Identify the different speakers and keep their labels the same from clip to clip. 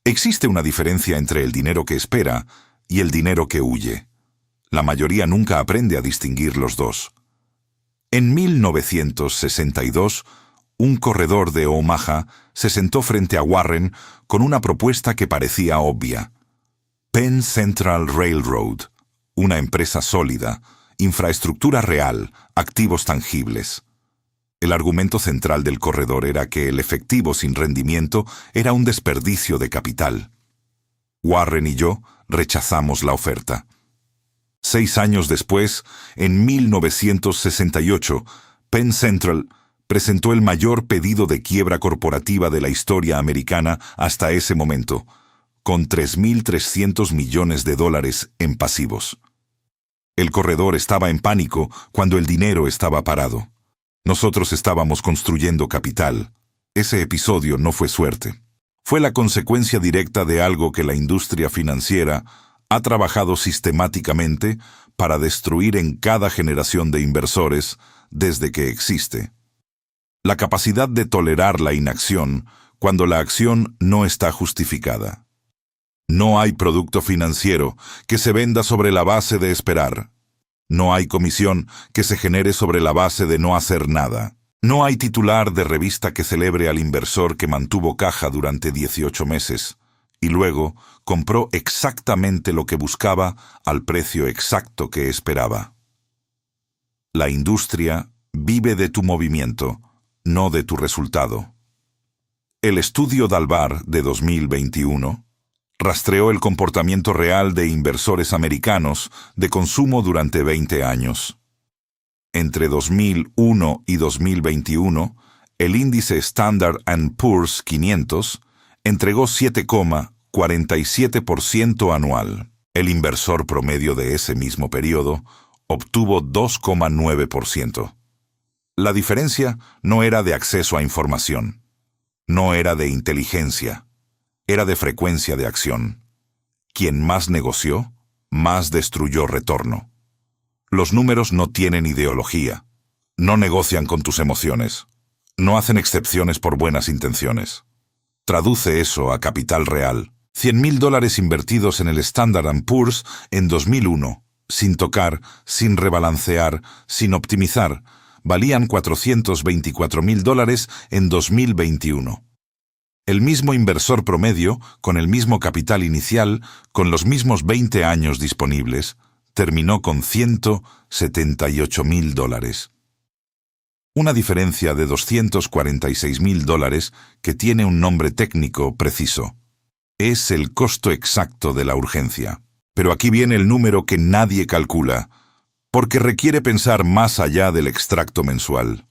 Speaker 1: Existe una diferencia entre el dinero que espera y el dinero que huye. La mayoría nunca aprende a distinguir los dos. En 1962, un corredor de Omaha se sentó frente a Warren con una propuesta que parecía obvia. Penn Central Railroad, una empresa sólida, infraestructura real, activos tangibles. El argumento central del corredor era que el efectivo sin rendimiento era un desperdicio de capital. Warren y yo rechazamos la oferta. 6 años después, en 1968, Penn Central presentó el mayor pedido de quiebra corporativa de la historia americana hasta ese momento, con $3.300 millones en pasivos. El corredor estaba en pánico cuando el dinero estaba parado. Nosotros estábamos construyendo capital. Ese episodio no fue suerte. Fue la consecuencia directa de algo que la industria financiera ha trabajado sistemáticamente para destruir en cada generación de inversores desde que existe. La capacidad de tolerar la inacción cuando la acción no está justificada. No hay producto financiero que se venda sobre la base de esperar. No hay comisión que se genere sobre la base de no hacer nada. No hay titular de revista que celebre al inversor que mantuvo caja durante 18 meses y luego compró exactamente lo que buscaba al precio exacto que esperaba. La industria vive de tu movimiento, no de tu resultado. El estudio Dalbar de 2021 rastreó el comportamiento real de inversores americanos de consumo durante 20 años. Entre 2001 y 2021, el índice Standard & Poor's 500 entregó 7,47% anual. El inversor promedio de ese mismo periodo obtuvo 2,9%. La diferencia no era de acceso a información, no era de inteligencia, era de frecuencia de acción. Quien más negoció, más destruyó retorno. Los números no tienen ideología, no negocian con tus emociones, no hacen excepciones por buenas intenciones. Traduce eso a capital real. $100,000 invertidos en el Standard & Poor's en 2001, sin tocar, sin rebalancear, sin optimizar, valían $424,000 en 2021. El mismo inversor promedio, con el mismo capital inicial, con los mismos 20 años disponibles, terminó con $178,000. Una diferencia de $246,000 que tiene un nombre técnico preciso. Es el costo exacto de la urgencia. Pero aquí viene el número que nadie calcula, porque requiere pensar más allá del extracto mensual.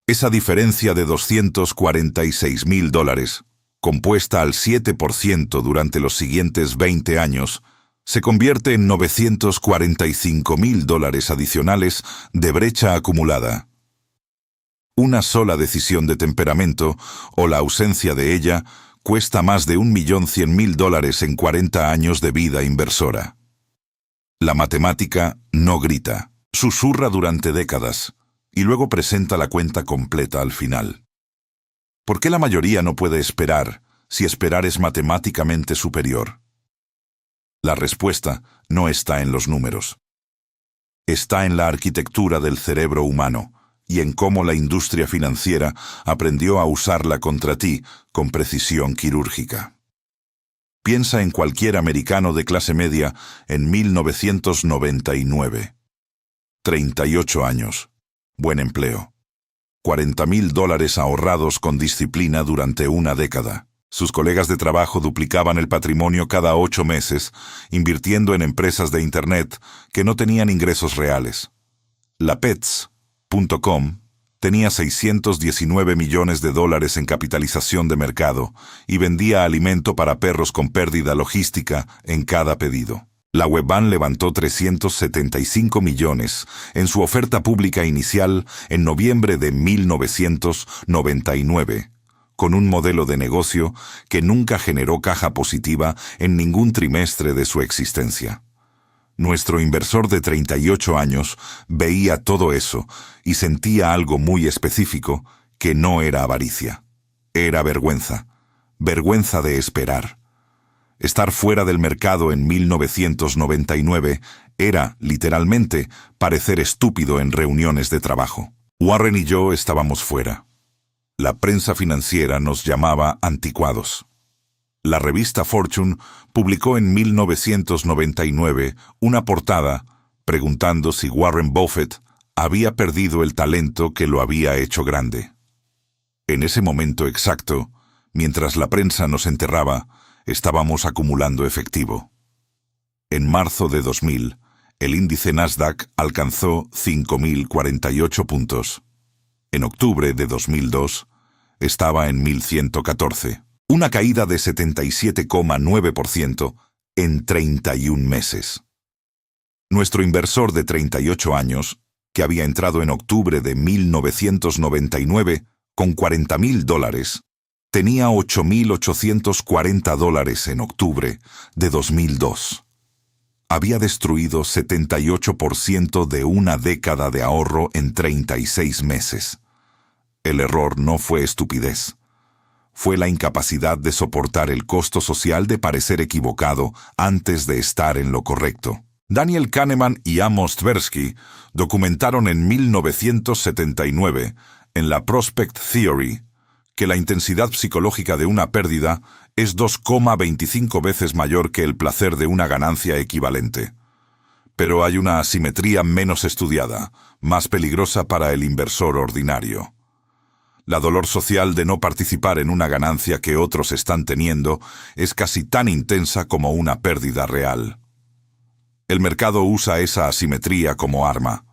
Speaker 1: Esa diferencia de $246,000, compuesta al 7% durante los siguientes 20 años, se convierte en $945,000 adicionales de brecha acumulada. Una sola decisión de temperamento, o la ausencia de ella, cuesta más de $1.100.000 en 40 años de vida inversora. La matemática no grita, susurra durante décadas, y luego presenta la cuenta completa al final. ¿Por qué la mayoría no puede esperar si esperar es matemáticamente superior? La respuesta no está en los números. Está en la arquitectura del cerebro humano y en cómo la industria financiera aprendió a usarla contra ti con precisión quirúrgica. Piensa en cualquier americano de clase media en 1999. 38 años. Buen empleo. $40,000 ahorrados con disciplina durante una década. Sus colegas de trabajo duplicaban el patrimonio cada 8 meses, invirtiendo en empresas de Internet que no tenían ingresos reales. La Pets.com tenía $619 millones en capitalización de mercado y vendía alimento para perros con pérdida logística en cada pedido. La Webvan levantó $375 millones en su oferta pública inicial en noviembre de 1999, con un modelo de negocio que nunca generó caja positiva en ningún trimestre de su existencia. Nuestro inversor de 38 años veía todo eso y sentía algo muy específico que no era avaricia, era vergüenza. vergüenza de esperar. Estar fuera del mercado en 1999 era, literalmente, parecer estúpido en reuniones de trabajo. Warren y yo estábamos fuera. La prensa financiera nos llamaba anticuados. La revista Fortune publicó en 1999 una portada preguntando si Warren Buffett había perdido el talento que lo había hecho grande. En ese momento exacto, mientras la prensa nos enterraba, estábamos acumulando efectivo. En marzo de 2000, el índice Nasdaq alcanzó 5.048 puntos. En octubre de 2002, estaba en 1.114, una caída de 77,9% en 31 meses. Nuestro inversor de 38 años, que había entrado en octubre de 1999 con $40,000, tenía $8,840 en octubre de 2002. Había destruido 78% de una década de ahorro en 36 meses. El error no fue estupidez. Fue la incapacidad de soportar el costo social de parecer equivocado antes de estar en lo correcto. Daniel Kahneman y Amos Tversky documentaron en 1979, en la Prospect Theory, que la intensidad psicológica de una pérdida es 2,25 veces mayor que el placer de una ganancia equivalente. Pero hay una asimetría menos estudiada, más peligrosa para el inversor ordinario. La dolor social de no participar en una ganancia que otros están teniendo es casi tan intensa como una pérdida real. El mercado usa esa asimetría como arma.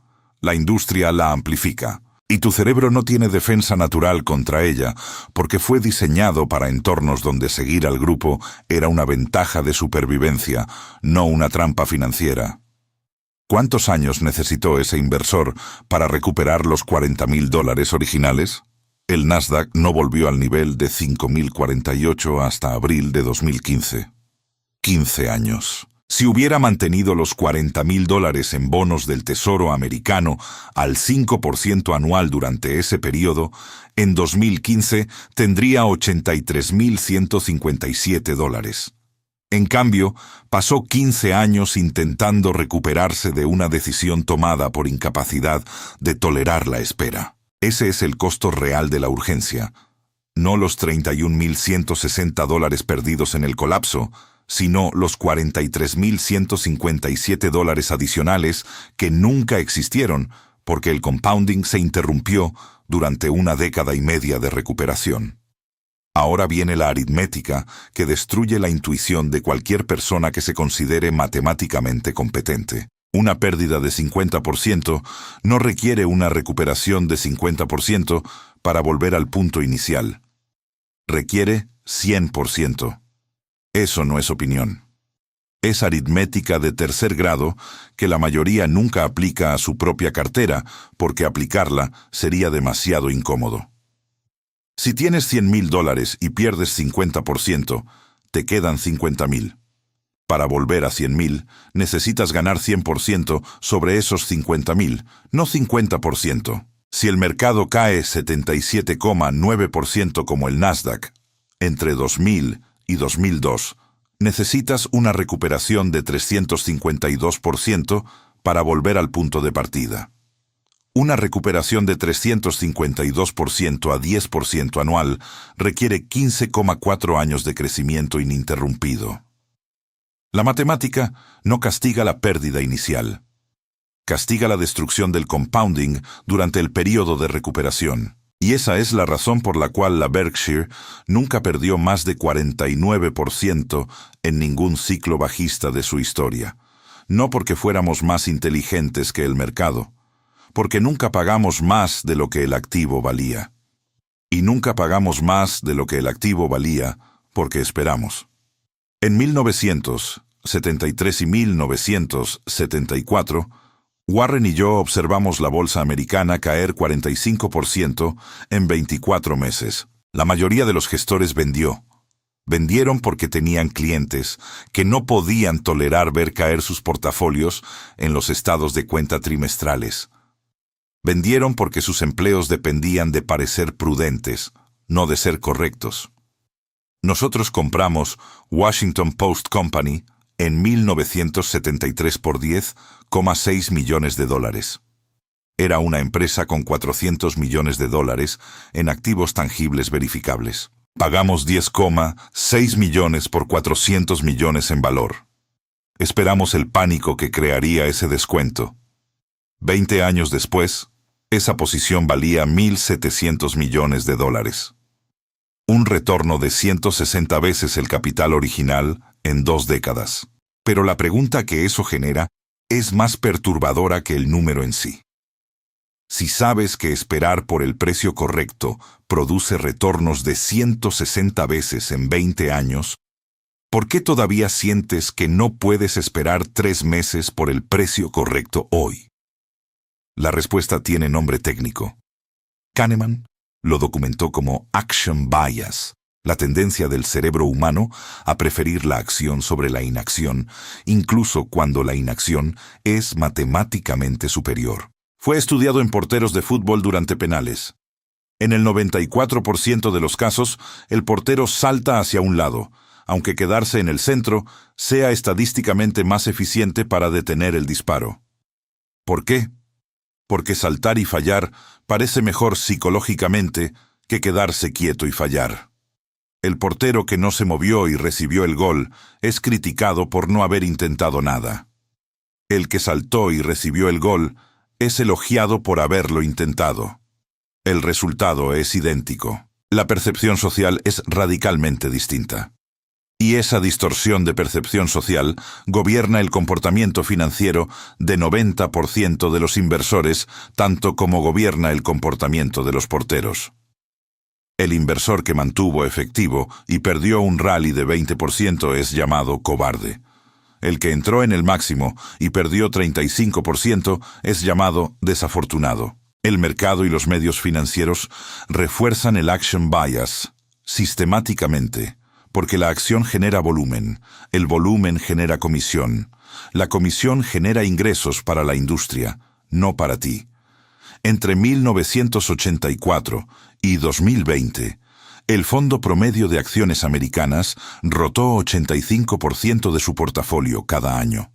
Speaker 1: La industria la amplifica. Y tu cerebro no tiene defensa natural contra ella, porque fue diseñado para entornos donde seguir al grupo era una ventaja de supervivencia, no una trampa financiera. ¿Cuántos años necesitó ese inversor para recuperar los $40,000 originales? El Nasdaq no volvió al nivel de 5.048 hasta abril de 2015. 15 años. Si hubiera mantenido los $40,000 en bonos del Tesoro americano al 5% anual durante ese periodo, en 2015 tendría $83,157. En cambio, pasó 15 años intentando recuperarse de una decisión tomada por incapacidad de tolerar la espera. Ese es el costo real de la urgencia, no los $31,160 perdidos en el colapso, sino los $43,157 adicionales que nunca existieron porque el compounding se interrumpió durante una década y media de recuperación. Ahora viene la aritmética que destruye la intuición de cualquier persona que se considere matemáticamente competente. Una pérdida de 50% no requiere una recuperación de 50% para volver al punto inicial. Requiere 100%. Eso no es opinión. Es aritmética de tercer grado que la mayoría nunca aplica a su propia cartera porque aplicarla sería demasiado incómodo. Si tienes $100,000 y pierdes 50%, te quedan $50,000. Para volver a 100,000, necesitas ganar 100% sobre esos 50,000, no 50%. Si el mercado cae 77,9% como el Nasdaq, entre 2000 y 2002, necesitas una recuperación de 352% para volver al punto de partida. Una recuperación de 352% a 10% anual requiere 15,4 años de crecimiento ininterrumpido. La matemática no castiga la pérdida inicial. Castiga la destrucción del compounding durante el período de recuperación. Y esa es la razón por la cual la Berkshire nunca perdió más de 49% en ningún ciclo bajista de su historia. No porque fuéramos más inteligentes que el mercado, porque nunca pagamos más de lo que el activo valía. Y nunca pagamos más de lo que el activo valía porque esperamos. En 1973 y 1974, Warren y yo observamos la bolsa americana caer 45% en 24 meses. La mayoría de los gestores vendió. Vendieron porque tenían clientes que no podían tolerar ver caer sus portafolios en los estados de cuenta trimestrales. Vendieron porque sus empleos dependían de parecer prudentes, no de ser correctos. Nosotros compramos Washington Post Company en 1973 por $10,6 millones. Era una empresa con $400 millones en activos tangibles verificables. Pagamos $10,6 millones por $400 millones en valor. Esperamos el pánico que crearía ese descuento. 20 años después, esa posición valía $1.700 millones. Un retorno de 160 veces el capital original en 2 décadas. Pero la pregunta que eso genera es más perturbadora que el número en sí. Si sabes que esperar por el precio correcto produce retornos de 160 veces en 20 años, ¿por qué todavía sientes que no puedes esperar 3 meses por el precio correcto hoy? La respuesta tiene nombre técnico. Kahneman lo documentó como action bias, la tendencia del cerebro humano a preferir la acción sobre la inacción, incluso cuando la inacción es matemáticamente superior. Fue estudiado en porteros de fútbol durante penales. En el 94% de los casos, el portero salta hacia un lado, aunque quedarse en el centro sea estadísticamente más eficiente para detener el disparo. ¿Por qué? Porque saltar y fallar parece mejor psicológicamente que quedarse quieto y fallar. El portero que no se movió y recibió el gol es criticado por no haber intentado nada. El que saltó y recibió el gol es elogiado por haberlo intentado. El resultado es idéntico. La percepción social es radicalmente distinta. Y esa distorsión de percepción social gobierna el comportamiento financiero de 90% de los inversores, tanto como gobierna el comportamiento de los porteros. El inversor que mantuvo efectivo y perdió un rally de 20% es llamado cobarde. El que entró en el máximo y perdió 35% es llamado desafortunado. El mercado y los medios financieros refuerzan el action bias sistemáticamente, porque la acción genera volumen, el volumen genera comisión, la comisión genera ingresos para la industria, no para ti. Entre 1984 y 2020, el fondo promedio de acciones americanas rotó 85% de su portafolio cada año.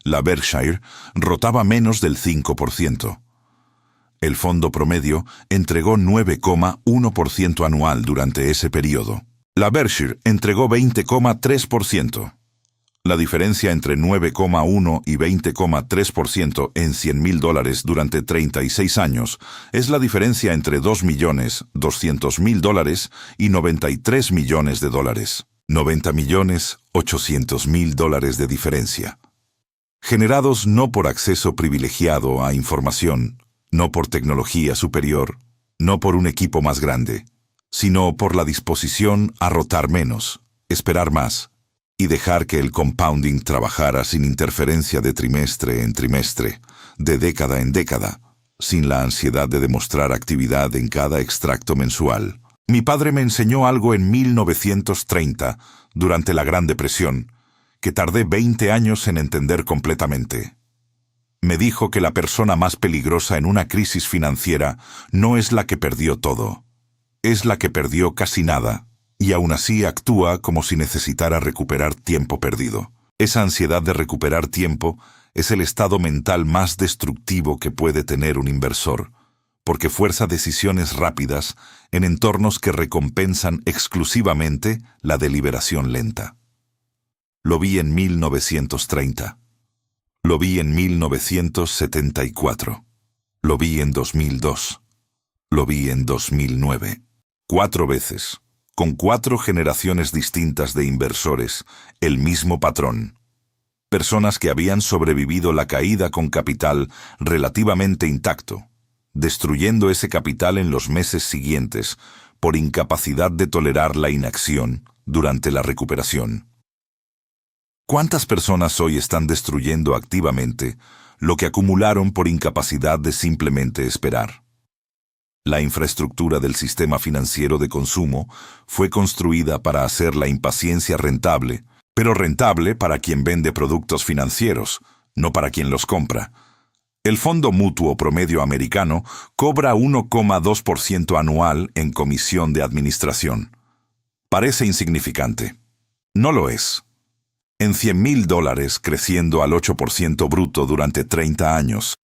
Speaker 1: La Berkshire rotaba menos del 5%. El fondo promedio entregó 9,1% anual durante ese periodo. La Berkshire entregó 20,3%. La diferencia entre 9,1 y 20,3% en $100,000 durante 36 años es la diferencia entre $2.200.000 y $93 millones. $90.800.000 de diferencia. Generados no por acceso privilegiado a información, no por tecnología superior, no por un equipo más grande, sino por la disposición a rotar menos, esperar más, y dejar que el compounding trabajara sin interferencia de trimestre en trimestre, de década en década, sin la ansiedad de demostrar actividad en cada extracto mensual. Mi padre me enseñó algo en 1930, durante la Gran Depresión, que tardé 20 años en entender completamente. Me dijo que la persona más peligrosa en una crisis financiera no es la que perdió todo, es la que perdió casi nada, y aún así actúa como si necesitara recuperar tiempo perdido. Esa ansiedad de recuperar tiempo es el estado mental más destructivo que puede tener un inversor, porque fuerza decisiones rápidas en entornos que recompensan exclusivamente la deliberación lenta. Lo vi en 1930. Lo vi en 1974. Lo vi en 2002. Lo vi en 2009. 4 veces, con 4 generaciones distintas de inversores, el mismo patrón. Personas que habían sobrevivido la caída con capital relativamente intacto, destruyendo ese capital en los meses siguientes por incapacidad de tolerar la inacción durante la recuperación. ¿Cuántas personas hoy están destruyendo activamente lo que acumularon por incapacidad de simplemente esperar? La infraestructura del sistema financiero de consumo fue construida para hacer la impaciencia rentable, pero rentable para quien vende productos financieros, no para quien los compra. El Fondo Mutuo Promedio Americano cobra 1,2% anual en comisión de administración. Parece insignificante. No lo es. En $100,000 creciendo al 8% bruto durante 30 años,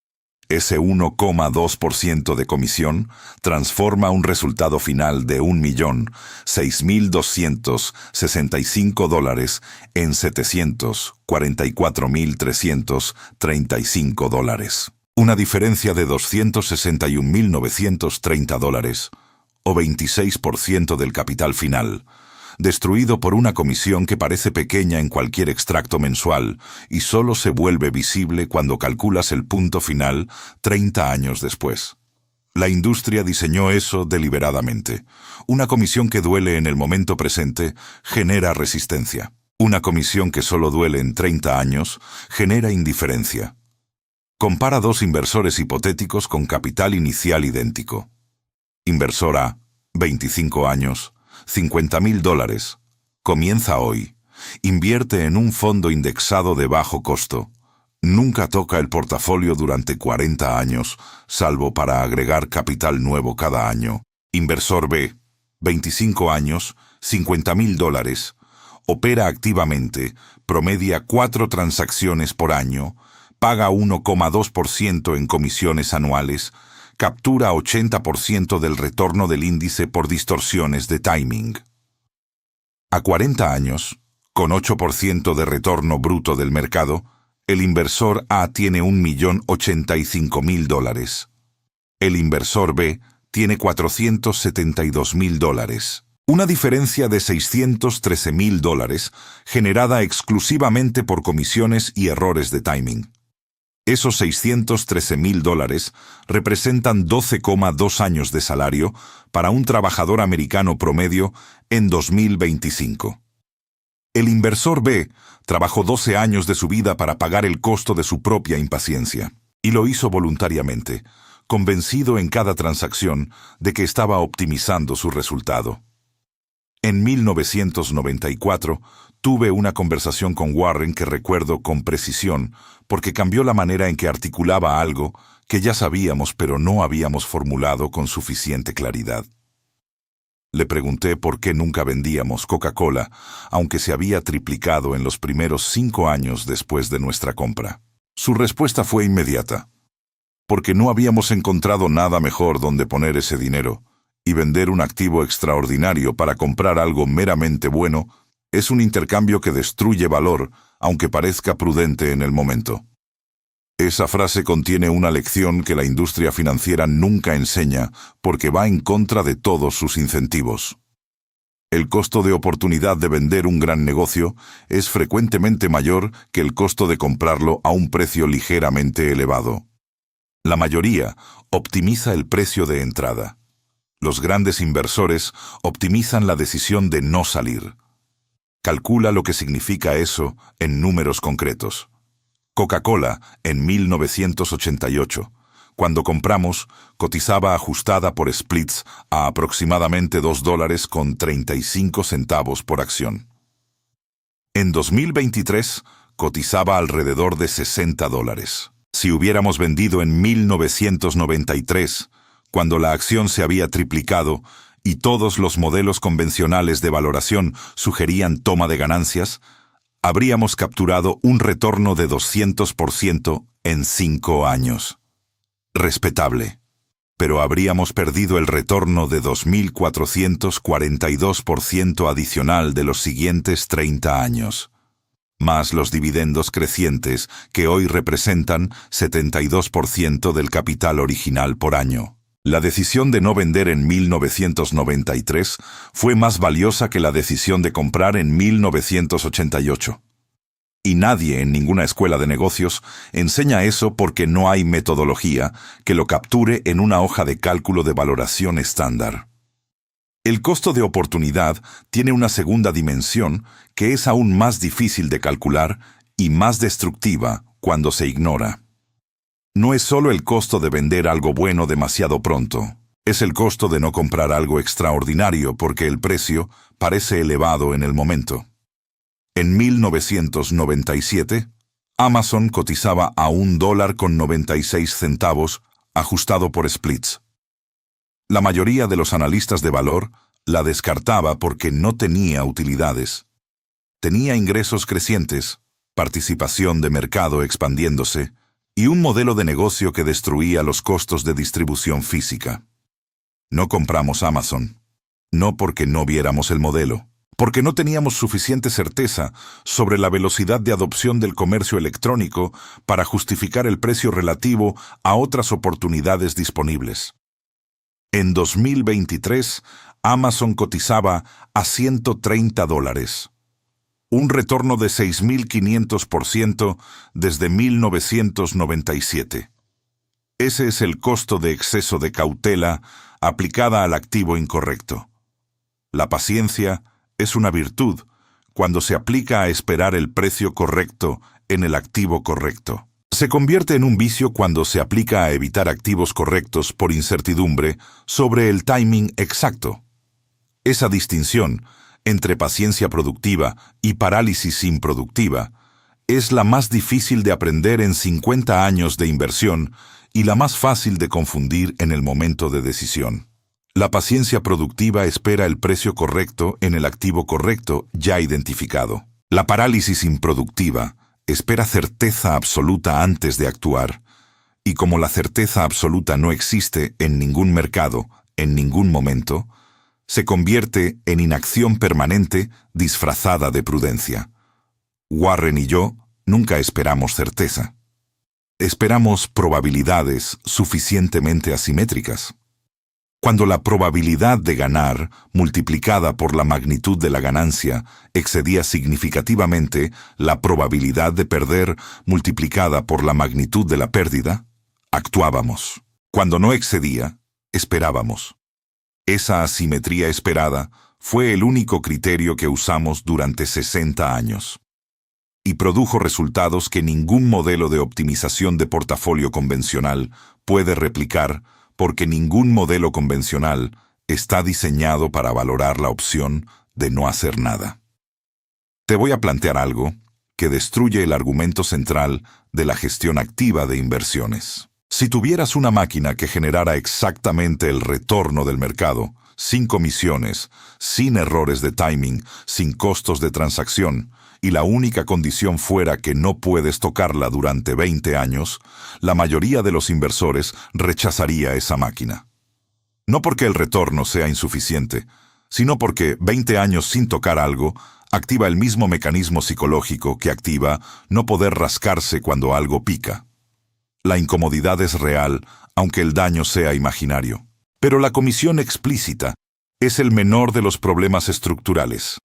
Speaker 1: ese 1,2% de comisión transforma un resultado final de $1,006,265 en $744,335. Una diferencia de $261,930, o 26% del capital final, destruido por una comisión que parece pequeña en cualquier extracto mensual y solo se vuelve visible cuando calculas el punto final 30 años después. La industria diseñó eso deliberadamente. Una comisión que duele en el momento presente genera resistencia. Una comisión que solo duele en 30 años genera indiferencia. Compara dos inversores hipotéticos con capital inicial idéntico. Inversor A, 25 años, $50,000. Comienza hoy. Invierte en un fondo indexado de bajo costo. Nunca toca el portafolio durante 40 años, salvo para agregar capital nuevo cada año. Inversor B, 25 años, $50,000. Opera activamente, promedia 4 transacciones por año, paga 1,2% en comisiones anuales, captura 80% del retorno del índice por distorsiones de timing. A 40 años, con 8% de retorno bruto del mercado, el inversor A tiene $1,085,000. El inversor B tiene $472,000. Una diferencia de $613,000 generada exclusivamente por comisiones y errores de timing. Esos $613,000 representan 12,2 años de salario para un trabajador americano promedio en 2025. El inversor B trabajó 12 años de su vida para pagar el costo de su propia impaciencia, y lo hizo voluntariamente, convencido en cada transacción de que estaba optimizando su resultado. En 1994, tuve una conversación con Warren que recuerdo con precisión porque cambió la manera en que articulaba algo que ya sabíamos pero no habíamos formulado con suficiente claridad. Le pregunté por qué nunca vendíamos Coca-Cola, aunque se había triplicado en los primeros 5 años después de nuestra compra. Su respuesta fue inmediata. Porque no habíamos encontrado nada mejor donde poner ese dinero, y vender un activo extraordinario para comprar algo meramente bueno es un intercambio que destruye valor, aunque parezca prudente en el momento. Esa frase contiene una lección que la industria financiera nunca enseña porque va en contra de todos sus incentivos. El costo de oportunidad de vender un gran negocio es frecuentemente mayor que el costo de comprarlo a un precio ligeramente elevado. La mayoría optimiza el precio de entrada. Los grandes inversores optimizan la decisión de no salir. Calcula lo que significa eso en números concretos. Coca-Cola, en 1988, cuando compramos, cotizaba ajustada por splits a aproximadamente $2.35 por acción. En 2023, cotizaba alrededor de $60. Si hubiéramos vendido en 1993, cuando la acción se había triplicado y todos los modelos convencionales de valoración sugerían toma de ganancias, habríamos capturado un retorno de 200% en 5 años. Respetable. Pero habríamos perdido el retorno de 2.442% adicional de los siguientes 30 años, más los dividendos crecientes que hoy representan 72% del capital original por año. La decisión de no vender en 1993 fue más valiosa que la decisión de comprar en 1988. Y nadie en ninguna escuela de negocios enseña eso porque no hay metodología que lo capture en una hoja de cálculo de valoración estándar. El costo de oportunidad tiene una segunda dimensión que es aún más difícil de calcular y más destructiva cuando se ignora. No es solo el costo de vender algo bueno demasiado pronto, es el costo de no comprar algo extraordinario porque el precio parece elevado en el momento. En 1997, Amazon cotizaba a $1.96 ajustado por splits. La mayoría de los analistas de valor La descartaba porque no tenía utilidades. Tenía ingresos crecientes, participación de mercado expandiéndose y un modelo de negocio que destruía los costos de distribución física. No compramos Amazon, no porque no viéramos el modelo, porque no teníamos suficiente certeza sobre la velocidad de adopción del comercio electrónico para justificar el precio relativo a otras oportunidades disponibles. En 2023, Amazon cotizaba a $130, un retorno de 6.500% desde 1997. Ese es el costo de exceso de cautela aplicada al activo incorrecto. La paciencia es una virtud cuando se aplica a esperar el precio correcto en el activo correcto. Se convierte en un vicio cuando se aplica a evitar activos correctos por incertidumbre sobre el timing exacto. Esa distinción entre paciencia productiva y parálisis improductiva es la más difícil de aprender en 50 años de inversión y la más fácil de confundir en el momento de decisión. La paciencia productiva espera el precio correcto en el activo correcto ya identificado. La parálisis improductiva espera certeza absoluta antes de actuar, y como la certeza absoluta no existe en ningún mercado, en ningún momento, se convierte en inacción permanente disfrazada de prudencia. Warren y yo nunca esperamos certeza. Esperamos probabilidades suficientemente asimétricas. Cuando la probabilidad de ganar, multiplicada por la magnitud de la ganancia, excedía significativamente la probabilidad de perder, multiplicada por la magnitud de la pérdida, actuábamos. Cuando no excedía, esperábamos. Esa asimetría esperada fue el único criterio que usamos durante 60 años. Y produjo resultados que ningún modelo de optimización de portafolio convencional puede replicar, porque ningún modelo convencional está diseñado para valorar la opción de no hacer nada. Te voy a plantear algo que destruye el argumento central de la gestión activa de inversiones. Si tuvieras una máquina que generara exactamente el retorno del mercado, sin comisiones, sin errores de timing, sin costos de transacción, y la única condición fuera que no puedes tocarla durante 20 años, la mayoría de los inversores rechazaría esa máquina. No porque el retorno sea insuficiente, sino porque 20 años sin tocar algo activa el mismo mecanismo psicológico que activa no poder rascarse cuando algo pica. La incomodidad es real, aunque el daño sea imaginario. Pero la comisión explícita es el menor de los problemas estructurales.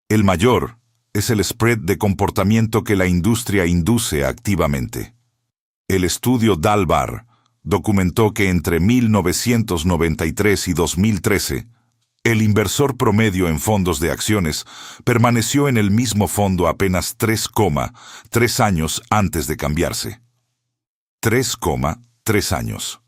Speaker 1: El mayor es el spread de comportamiento que la industria induce activamente. El estudio Dalbar documentó que entre 1993 y 2013, el inversor promedio en fondos de acciones permaneció en el mismo fondo apenas 3,3 años antes de cambiarse. 3,3 años.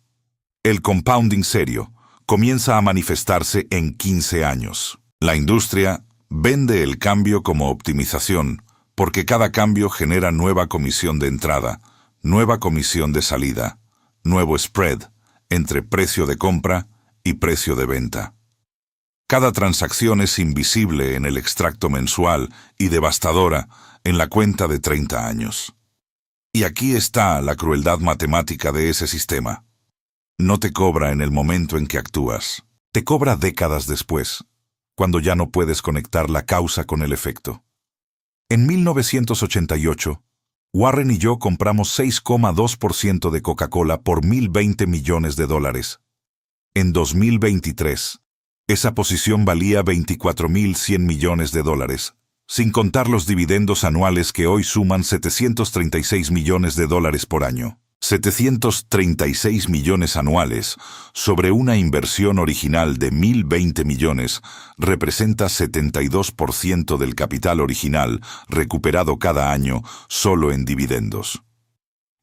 Speaker 1: El compounding serio comienza a manifestarse en 15 años. La industria vende el cambio como optimización, porque cada cambio genera nueva comisión de entrada, nueva comisión de salida, nuevo spread entre precio de compra y precio de venta. Cada transacción es invisible en el extracto mensual y devastadora en la cuenta de 30 años. Y aquí está la crueldad matemática de ese sistema. No te cobra en el momento en que actúas, te cobra décadas después, cuando ya no puedes conectar la causa con el efecto. En 1988, Warren y yo compramos 6,2% de Coca-Cola por $1.020 millones. En 2023, esa posición valía $24.100 millones, sin contar los dividendos anuales que hoy suman $736 millones por año. 736 millones anuales sobre una inversión original de 1.020 millones representa 72% del capital original recuperado cada año solo en dividendos.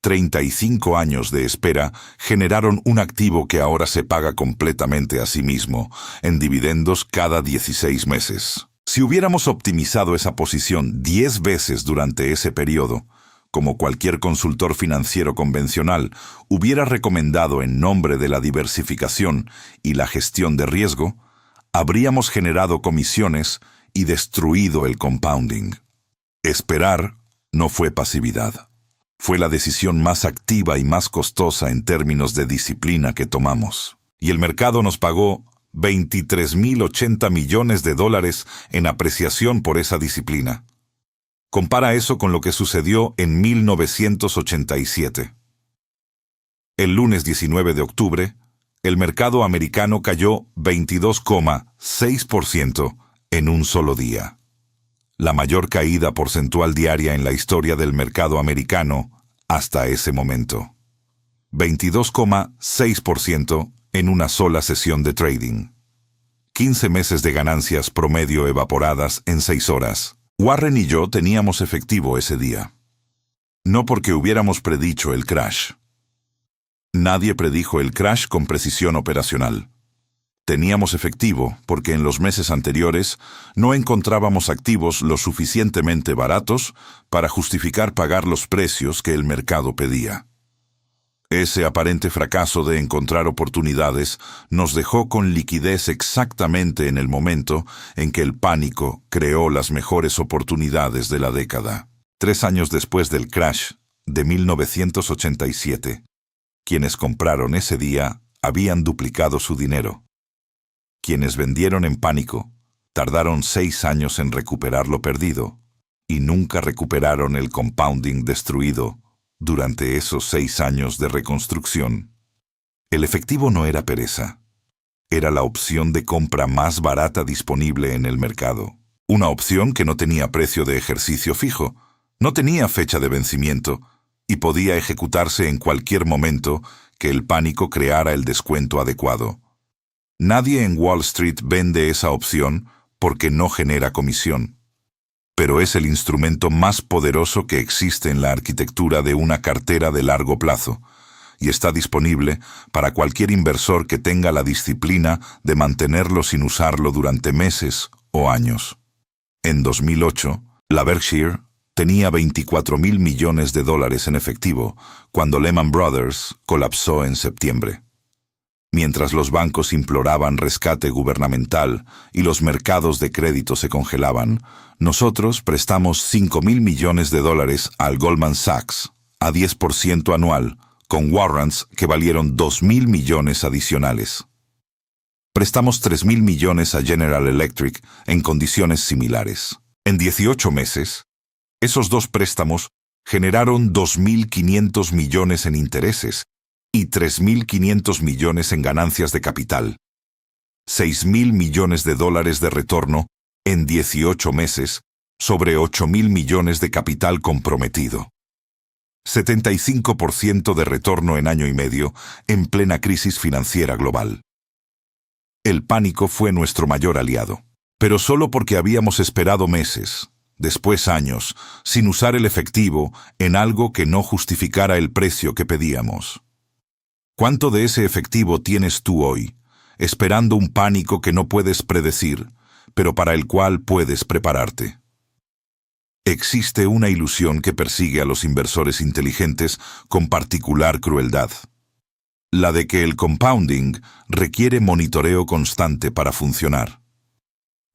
Speaker 1: 35 años de espera generaron un activo que ahora se paga completamente a sí mismo en dividendos cada 16 meses. Si hubiéramos optimizado esa posición 10 veces durante ese periodo, como cualquier consultor financiero convencional hubiera recomendado en nombre de la diversificación y la gestión de riesgo, habríamos generado comisiones y destruido el compounding. Esperar no fue pasividad. Fue la decisión más activa y más costosa en términos de disciplina que tomamos. Y el mercado nos pagó 23.080 millones de dólares en apreciación por esa disciplina. Compara eso con lo que sucedió en 1987. El lunes 19 de octubre, el mercado americano cayó 22,6% en un solo día. La mayor caída porcentual diaria en la historia del mercado americano hasta ese momento. 22,6% en una sola sesión de trading. 15 meses de ganancias promedio evaporadas en 6 horas. Warren y yo teníamos efectivo ese día. No porque hubiéramos predicho el crash. Nadie predijo el crash con precisión operacional. Teníamos efectivo porque en los meses anteriores no encontrábamos activos lo suficientemente baratos para justificar pagar los precios que el mercado pedía. Ese aparente fracaso de encontrar oportunidades nos dejó con liquidez exactamente en el momento en que el pánico creó las mejores oportunidades de la década. 3 años después del crash de 1987, quienes compraron ese día habían duplicado su dinero. Quienes vendieron en pánico tardaron 6 años en recuperar lo perdido y nunca recuperaron el compounding destruido durante esos 6 años de reconstrucción. El efectivo no era pereza. Era la opción de compra más barata disponible en el mercado. Una opción que no tenía precio de ejercicio fijo, no tenía fecha de vencimiento y podía ejecutarse en cualquier momento que el pánico creara el descuento adecuado. Nadie en Wall Street vende esa opción porque no genera comisión. Pero es el instrumento más poderoso que existe en la arquitectura de una cartera de largo plazo, y está disponible para cualquier inversor que tenga la disciplina de mantenerlo sin usarlo durante meses o años. En 2008, la Berkshire tenía 24.000 millones de dólares en efectivo cuando Lehman Brothers colapsó en septiembre. Mientras los bancos imploraban rescate gubernamental y los mercados de crédito se congelaban, nosotros prestamos 5.000 millones de dólares al Goldman Sachs a 10% anual, con warrants que valieron 2.000 millones adicionales. Prestamos 3.000 millones a General Electric en condiciones similares. En 18 meses, esos 2 préstamos generaron 2.500 millones en intereses y 3.500 millones en ganancias de capital. 6.000 millones de dólares de retorno en 18 meses sobre 8.000 millones de capital comprometido. 75% de retorno en año y medio en plena crisis financiera global. El pánico fue nuestro mayor aliado, pero solo porque habíamos esperado meses, después años, sin usar el efectivo en algo que no justificara el precio que pedíamos. ¿Cuánto de ese efectivo tienes tú hoy, esperando un pánico que no puedes predecir, pero para el cual puedes prepararte? Existe una ilusión que persigue a los inversores inteligentes con particular crueldad. La de que el compounding requiere monitoreo constante para funcionar.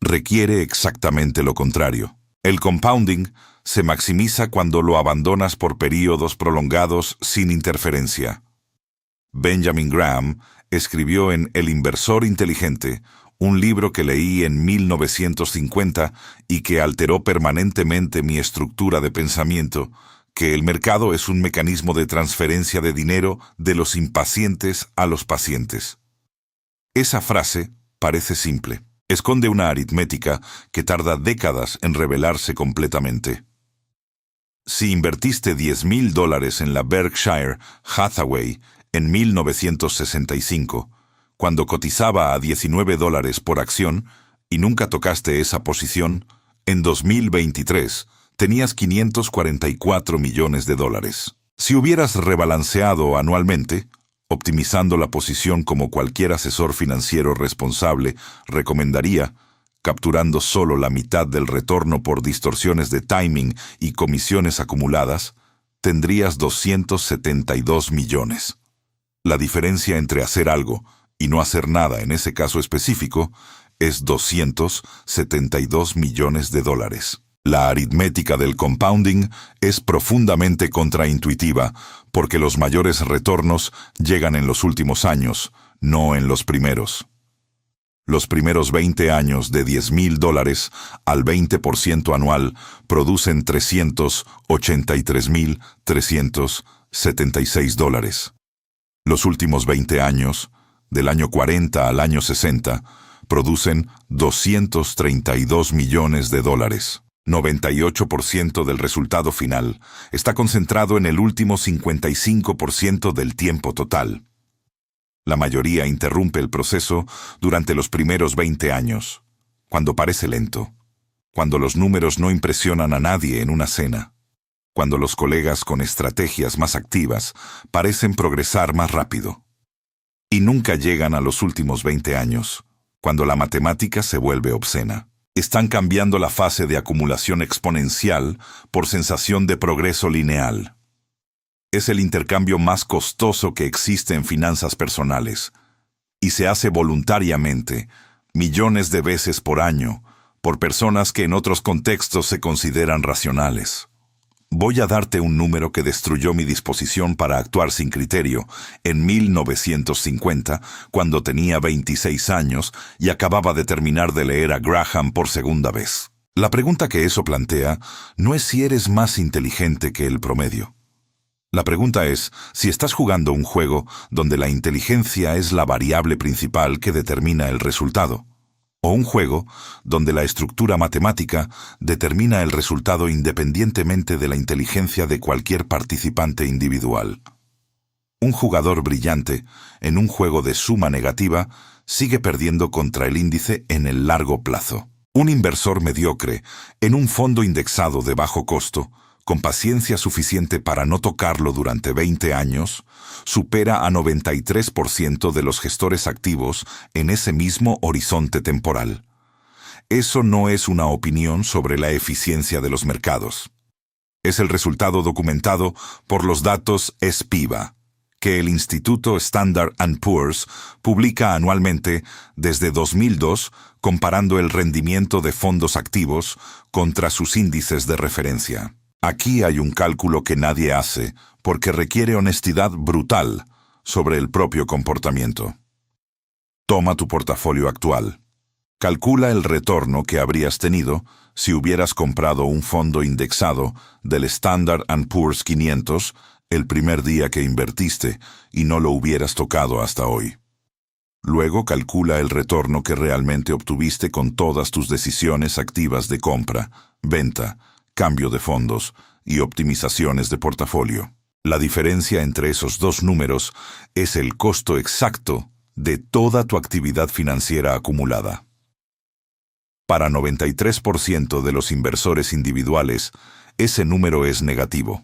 Speaker 1: Requiere exactamente lo contrario. El compounding se maximiza cuando lo abandonas por períodos prolongados sin interferencia. Benjamin Graham escribió en El inversor inteligente, un libro que leí en 1950 y que alteró permanentemente mi estructura de pensamiento, que el mercado es un mecanismo de transferencia de dinero de los impacientes a los pacientes. Esa frase parece simple. Esconde una aritmética que tarda décadas en revelarse completamente. Si invertiste $10.000 en la Berkshire Hathaway en 1965, cuando cotizaba a $19 por acción y nunca tocaste esa posición, en 2023 tenías 544 millones de dólares. Si hubieras rebalanceado anualmente, optimizando la posición como cualquier asesor financiero responsable recomendaría, capturando solo la mitad del retorno por distorsiones de timing y comisiones acumuladas, tendrías 272 millones. La diferencia entre hacer algo y no hacer nada en ese caso específico es 272 millones de dólares. La aritmética del compounding es profundamente contraintuitiva porque los mayores retornos llegan en los últimos años, no en los primeros. Los primeros 20 años de $10,000 al 20% anual producen $383,376. Los últimos 20 años, del año 40 al año 60, producen $232 millones. 98% del resultado final está concentrado en el último 55% del tiempo total. La mayoría interrumpe el proceso durante los primeros 20 años, cuando parece lento, cuando los números no impresionan a nadie en una cena, cuando los colegas con estrategias más activas parecen progresar más rápido. Y nunca llegan a los últimos 20 años, cuando la matemática se vuelve obscena. Están cambiando la fase de acumulación exponencial por sensación de progreso lineal. Es el intercambio más costoso que existe en finanzas personales, y se hace voluntariamente, millones de veces por año, por personas que en otros contextos se consideran racionales. Voy a darte un número que destruyó mi disposición para actuar sin criterio en 1950, cuando tenía 26 años y acababa de terminar de leer a Graham por segunda vez. La pregunta que eso plantea no es si eres más inteligente que el promedio. La pregunta es si estás jugando un juego donde la inteligencia es la variable principal que determina el resultado, o un juego donde la estructura matemática determina el resultado independientemente de la inteligencia de cualquier participante individual. Un jugador brillante, en un juego de suma negativa, sigue perdiendo contra el índice en el largo plazo. Un inversor mediocre, en un fondo indexado de bajo costo, con paciencia suficiente para no tocarlo durante 20 años, supera a 93% de los gestores activos en ese mismo horizonte temporal. Eso no es una opinión sobre la eficiencia de los mercados. Es el resultado documentado por los datos SPIVA, que el Instituto Standard & Poor's publica anualmente desde 2002, comparando el rendimiento de fondos activos contra sus índices de referencia. Aquí hay un cálculo que nadie hace, porque requiere honestidad brutal sobre el propio comportamiento. Toma tu portafolio actual. Calcula el retorno que habrías tenido si hubieras comprado un fondo indexado del Standard & Poor's 500 el primer día que invertiste y no lo hubieras tocado hasta hoy. Luego calcula el retorno que realmente obtuviste con todas tus decisiones activas de compra, venta, cambio de fondos y optimizaciones de portafolio. La diferencia entre esos dos números es el costo exacto de toda tu actividad financiera acumulada. Para 93% de los inversores individuales, ese número es negativo.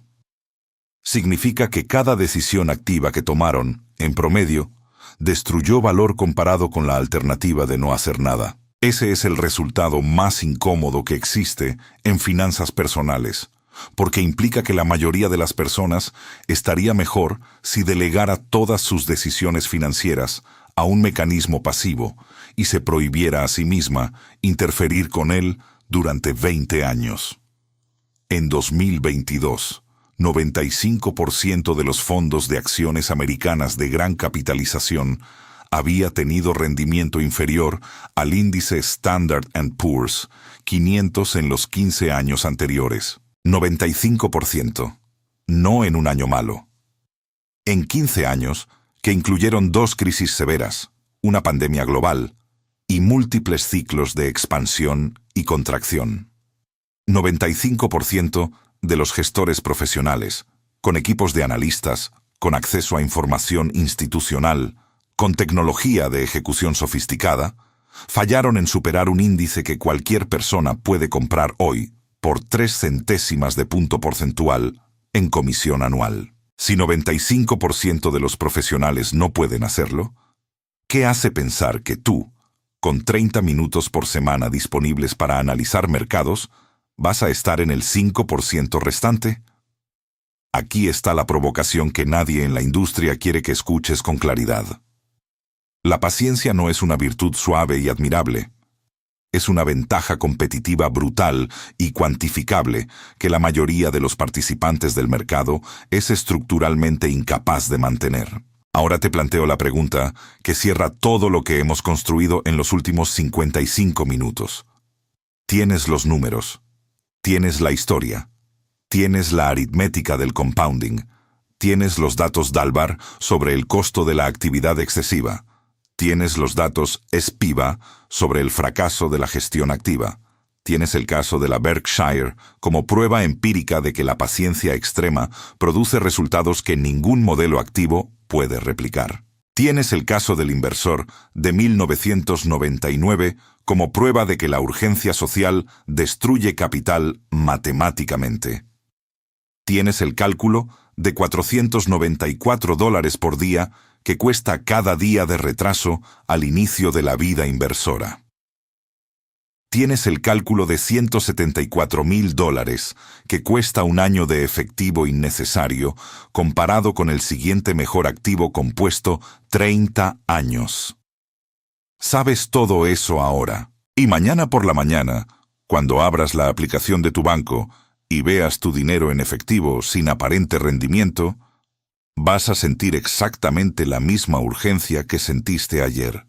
Speaker 1: Significa que cada decisión activa que tomaron, en promedio, destruyó valor comparado con la alternativa de no hacer nada. Ese es el resultado más incómodo que existe en finanzas personales, porque implica que la mayoría de las personas estaría mejor si delegara todas sus decisiones financieras a un mecanismo pasivo y se prohibiera a sí misma interferir con él durante 20 años. En 2022, 95% de los fondos de acciones americanas de gran capitalización había tenido rendimiento inferior al índice Standard & Poor's 500 en los 15 años anteriores. 95%. No en un año malo. En 15 años, que incluyeron 2 crisis severas, una pandemia global y múltiples ciclos de expansión y contracción. 95% de los gestores profesionales, con equipos de analistas, con acceso a información institucional, con tecnología de ejecución sofisticada, fallaron en superar un índice que cualquier persona puede comprar hoy por 3 centésimas de punto porcentual en comisión anual. Si 95% de los profesionales no pueden hacerlo, ¿qué hace pensar que tú, con 30 minutos por semana disponibles para analizar mercados, vas a estar en el 5% restante? Aquí está la provocación que nadie en la industria quiere que escuches con claridad. La paciencia no es una virtud suave y admirable, Es una ventaja competitiva brutal y cuantificable que la mayoría de los participantes del mercado es estructuralmente incapaz de mantener. Ahora te planteo la pregunta que cierra todo lo que hemos construido en los últimos 55 minutos. Tienes los números, tienes la historia, tienes la aritmética del compounding, tienes los datos Dalbar sobre el costo de la actividad excesiva, tienes los datos SPIVA sobre el fracaso de la gestión activa, tienes el caso de la Berkshire como prueba empírica de que la paciencia extrema produce resultados que ningún modelo activo puede replicar. Tienes el caso del inversor de 1999 como prueba de que la urgencia social destruye capital matemáticamente. Tienes el cálculo de $494 por día que cuesta cada día de retraso al inicio de la vida inversora. Tienes el cálculo de $174,000 que cuesta un año de efectivo innecesario comparado con el siguiente mejor activo compuesto 30 años. Sabes todo eso ahora. Y mañana por la mañana, cuando abras la aplicación de tu banco y veas tu dinero en efectivo sin aparente rendimiento, vas a sentir exactamente la misma urgencia que sentiste ayer.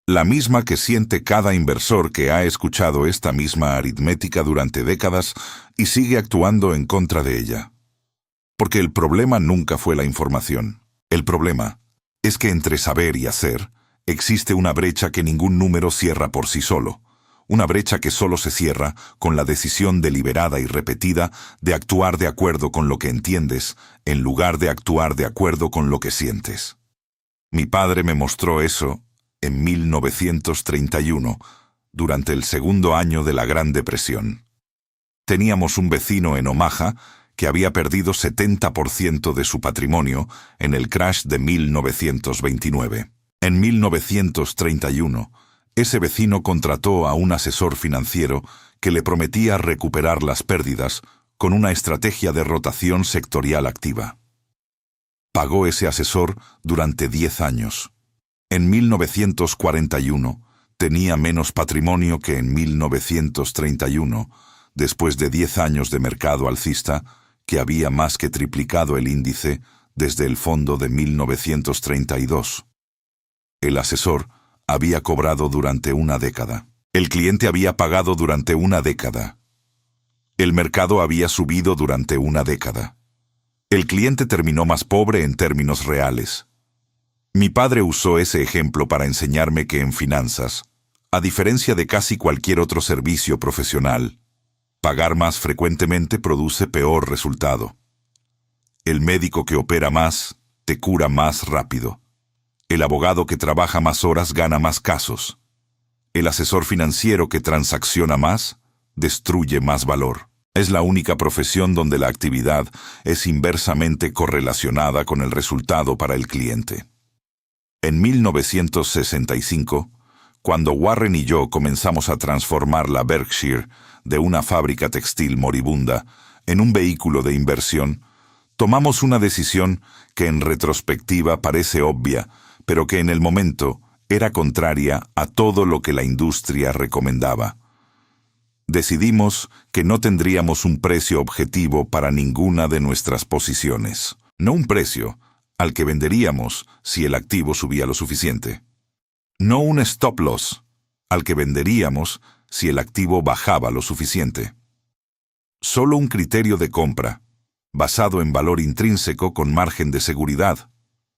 Speaker 1: La misma que siente cada inversor que ha escuchado esta misma aritmética durante décadas y sigue actuando en contra de ella. Porque el problema nunca fue la información. El problema es que entre saber y hacer existe una brecha que ningún número cierra por sí solo. Una brecha que solo se cierra con la decisión deliberada y repetida de actuar de acuerdo con lo que entiendes, en lugar de actuar de acuerdo con lo que sientes. Mi padre me mostró eso en 1931, durante el segundo año de la Gran Depresión. Teníamos un vecino en Omaha que había perdido 70% de su patrimonio en el crash de 1929. En 1931, ese vecino contrató a un asesor financiero que le prometía recuperar las pérdidas con una estrategia de rotación sectorial activa. Pagó ese asesor durante 10 años. En 1941 tenía menos patrimonio que en 1931, después de 10 años de mercado alcista, que había más que triplicado el índice desde el fondo de 1932. El asesor había cobrado durante una década. El cliente había pagado durante una década. El mercado había subido durante una década. El cliente terminó más pobre en términos reales. Mi padre usó ese ejemplo para enseñarme que en finanzas, a diferencia de casi cualquier otro servicio profesional, pagar más frecuentemente produce peor resultado. El médico que opera más te cura más rápido. El abogado que trabaja más horas gana más casos. El asesor financiero que transacciona más destruye más valor. Es la única profesión donde la actividad es inversamente correlacionada con el resultado para el cliente. En 1965, cuando Warren y yo comenzamos a transformar la Berkshire de una fábrica textil moribunda en un vehículo de inversión, tomamos una decisión que en retrospectiva parece obvia, pero que en el momento era contraria a todo lo que la industria recomendaba. Decidimos que no tendríamos un precio objetivo para ninguna de nuestras posiciones. No un precio al que venderíamos si el activo subía lo suficiente. No un stop loss al que venderíamos si el activo bajaba lo suficiente. Solo un criterio de compra, basado en valor intrínseco con margen de seguridad.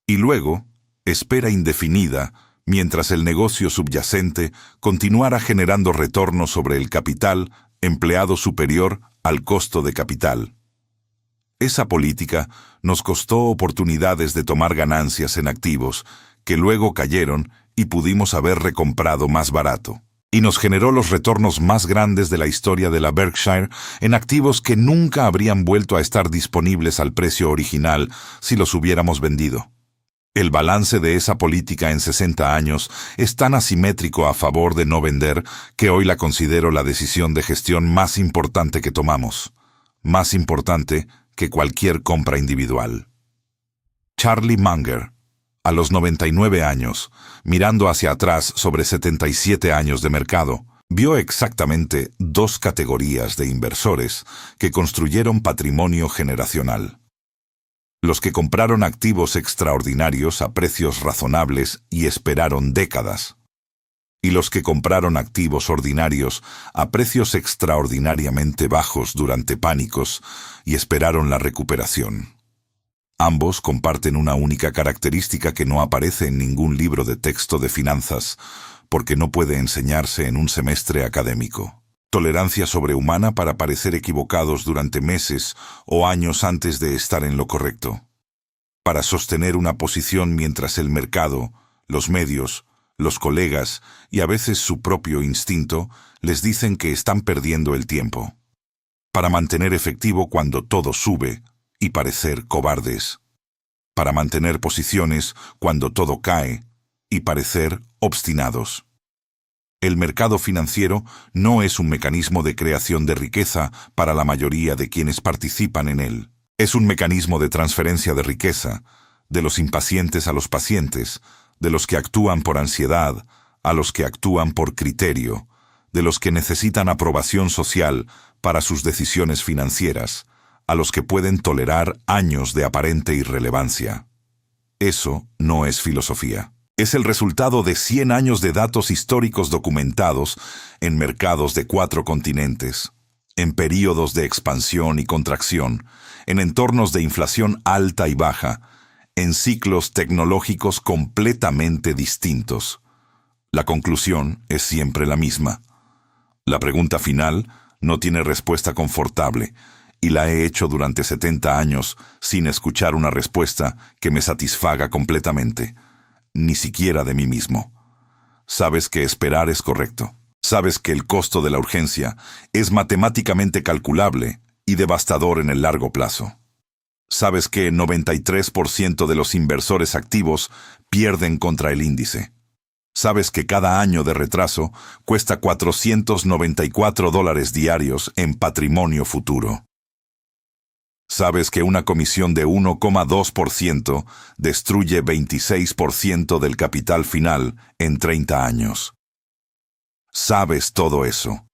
Speaker 1: Y luego, espera indefinida mientras el negocio subyacente continuara generando retorno sobre el capital empleado superior al costo de capital. Esa política nos costó oportunidades de tomar ganancias en activos que luego cayeron y pudimos haber recomprado más barato. Y nos generó los retornos más grandes de la historia de la Berkshire en activos que nunca habrían vuelto a estar disponibles al precio original si los hubiéramos vendido. El balance de esa política en 60 años es tan asimétrico a favor de no vender que hoy la considero la decisión de gestión más importante que tomamos. Más importante que cualquier compra individual. Charlie Munger, A los 99 años, mirando hacia atrás sobre 77 años de mercado, vio exactamente dos categorías de inversores que construyeron patrimonio generacional. Los que compraron activos extraordinarios a precios razonables y esperaron décadas. Y los que compraron activos ordinarios a precios extraordinariamente bajos durante pánicos y esperaron la recuperación. Ambos comparten una única característica que no aparece en ningún libro de texto de finanzas, porque no puede enseñarse en un semestre académico. Tolerancia sobrehumana para parecer equivocados durante meses o años antes de estar en lo correcto. Para sostener una posición mientras el mercado, los medios, los colegas y a veces su propio instinto les dicen que están perdiendo el tiempo. Para mantener efectivo cuando todo sube y parecer cobardes. Para mantener posiciones cuando todo cae y parecer obstinados. El mercado financiero no es un mecanismo de creación de riqueza para la mayoría de quienes participan en él. Es un mecanismo de transferencia de riqueza, de los impacientes a los pacientes, de los que actúan por ansiedad a los que actúan por criterio, de los que necesitan aprobación social para sus decisiones financieras, a los que pueden tolerar años de aparente irrelevancia. Eso no es filosofía. Es el resultado de 100 años de datos históricos documentados en mercados de 4 continentes, en períodos de expansión y contracción, en entornos de inflación alta y baja, en ciclos tecnológicos completamente distintos. La conclusión es siempre la misma. La pregunta final no tiene respuesta confortable, y la he hecho durante 70 años sin escuchar una respuesta que me satisfaga completamente, ni siquiera de mí mismo. Sabes que esperar es correcto. Sabes que el costo de la urgencia es matemáticamente calculable y devastador en el largo plazo. Sabes que 93% de los inversores activos pierden contra el índice. Sabes que cada año de retraso cuesta $494 diarios en patrimonio futuro. Sabes que una comisión de 1,2% destruye 26% del capital final en 30 años. Sabes todo eso.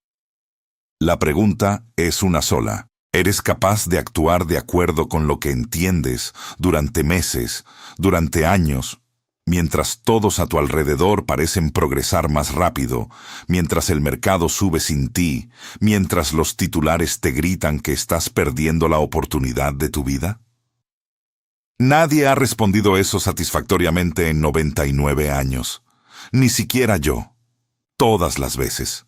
Speaker 1: La pregunta es una sola. ¿Eres capaz de actuar de acuerdo con lo que entiendes durante meses, durante años, mientras todos a tu alrededor parecen progresar más rápido, mientras el mercado sube sin ti, mientras los titulares te gritan que estás perdiendo la oportunidad de tu vida? Nadie ha respondido eso satisfactoriamente en 99 años. Ni siquiera yo. Todas las veces.